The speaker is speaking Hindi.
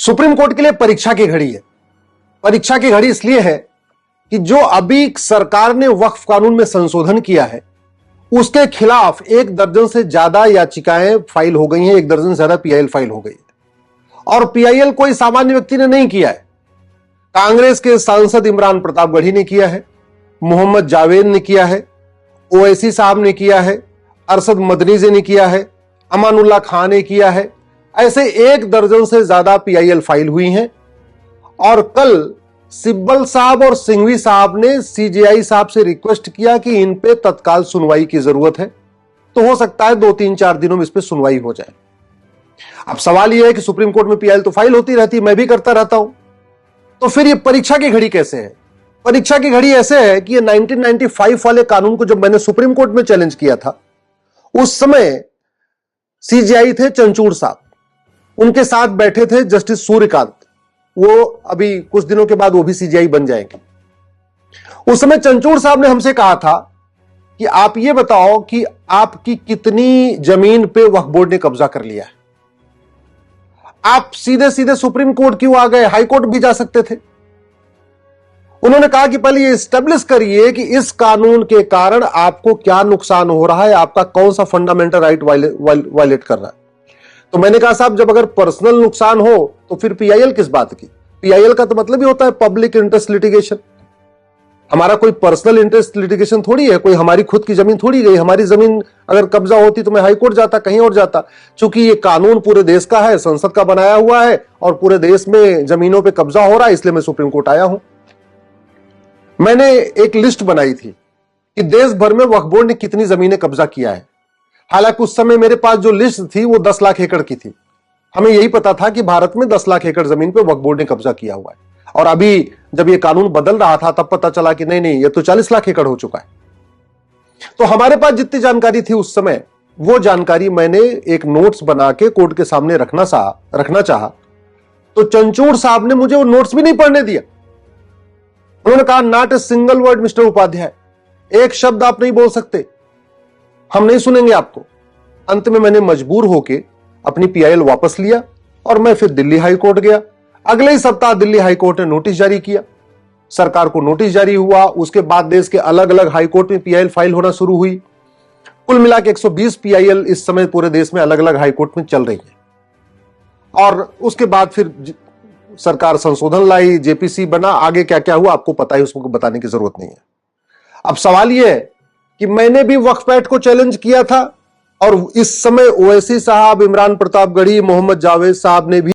सुप्रीम कोर्ट के लिए परीक्षा की घड़ी है। परीक्षा की घड़ी इसलिए है कि जो अभी सरकार ने वक्फ कानून में संशोधन किया है उसके खिलाफ 1 दर्जन से ज्यादा याचिकाएं फाइल हो गई हैं, 1 दर्जन से ज्यादा पीआईएल फाइल हो गई है। और पीआईएल कोई सामान्य व्यक्ति ने नहीं किया है। कांग्रेस के सांसद इमरान प्रतापगढ़ी ने किया है, मोहम्मद जावेद ने किया है, ओवैसी साहब ने किया है, अरशद मदनीजी ने किया है, अमानुल्लाह खान ने किया है। ऐसे 1 दर्जन से ज्यादा पीआईएल फाइल हुई हैं। और कल सिब्बल साहब और सिंघवी साहब ने सीजेआई साहब से रिक्वेस्ट किया कि इन पे तत्काल सुनवाई की जरूरत है, तो हो सकता है 2-3-4 दिनों में इस पे सुनवाई हो जाए। अब सवाल यह है कि सुप्रीम कोर्ट में पीआईएल तो फाइल होती रहती है, मैं भी करता रहता हूं, तो फिर ये परीक्षा की घड़ी कैसे है? परीक्षा की घड़ी ऐसे है कि ये 1995 वाले कानून को जब मैंने सुप्रीम कोर्ट में चैलेंज किया था, उस समय सीजेआई थे चंचूड़ साहब, उनके साथ बैठे थे जस्टिस सूर्यकांत, वो अभी कुछ दिनों के बाद वो भी सीजेआई बन जाएंगे। उस समय चंचूड़ साहब ने हमसे कहा था कि आप ये बताओ कि आपकी कितनी जमीन पे वक्फ बोर्ड ने कब्जा कर लिया है। आप सीधे सीधे सुप्रीम कोर्ट क्यों आ गए? हाई कोर्ट भी जा सकते थे। उन्होंने कहा कि पहले ये एस्टेब्लिश करिए कि इस कानून के कारण आपको क्या नुकसान हो रहा है, आपका कौन सा फंडामेंटल राइट वायलेट कर रहा है। तो मैंने कहा साहब, जब अगर पर्सनल नुकसान हो तो फिर पीआईएल किस बात की? पीआईएल का तो मतलब ही होता है पब्लिक इंटरेस्ट लिटिगेशन। हमारा कोई पर्सनल इंटरेस्ट लिटिगेशन थोड़ी है, कोई हमारी खुद की जमीन थोड़ी गई। हमारी जमीन अगर कब्जा होती तो मैं हाईकोर्ट जाता, कहीं और जाता। चूंकि ये कानून पूरे देश का है, संसद का बनाया हुआ है और पूरे देश में जमीनों पे कब्जा हो रहा है, इसलिए मैं सुप्रीम कोर्ट आया हूं। मैंने एक लिस्ट बनाई थी कि देश भर में वक्फ बोर्ड ने कितनी जमीनें कब्जा किया है। हालांकि उस समय मेरे पास जो लिस्ट थी वो 10 लाख एकड़ की थी। हमें यही पता था कि भारत में 10 लाख एकड़ जमीन पे वक्फ बोर्ड ने कब्जा किया हुआ है। और अभी जब ये कानून बदल रहा था तब पता चला कि नहीं, ये तो 40 लाख एकड़ हो चुका है। तो हमारे पास जितनी जानकारी थी उस समय, वो जानकारी मैंने एक नोट्स बना के कोर्ट के सामने रखना चाहा। तो चंचूड़ साहब ने मुझे वो नोट्स भी नहीं पढ़ने दिया। उन्होंने कहा, not a single word mister Upadhyay, एक शब्द आप नहीं बोल सकते, हम नहीं सुनेंगे आपको। अंत में मैंने मजबूर होकर अपनी पीआईएल वापस लिया और मैं फिर दिल्ली हाई कोर्ट गया। अगले ही सप्ताह दिल्ली हाई कोर्ट ने नोटिस जारी किया, सरकार को नोटिस जारी हुआ। उसके बाद देश के अलग अलग हाई कोर्ट में पीआईएल फाइल होना शुरू हुई। कुल मिला के 120 पीआईएल इस समय पूरे देश में अलग अलग हाई कोर्ट में चल रही है। और उसके बाद फिर सरकार संशोधन लाई, जेपीसी बना, आगे क्या क्या हुआ आपको पता है, उसको बताने की जरूरत नहीं है। अब सवाल यह है कि मैंने भी वक्फ एक्ट को चैलेंज किया था और इस समय ओवैसी साहब, इमरान प्रतापगढ़ी, मोहम्मद जावेद साहब ने भी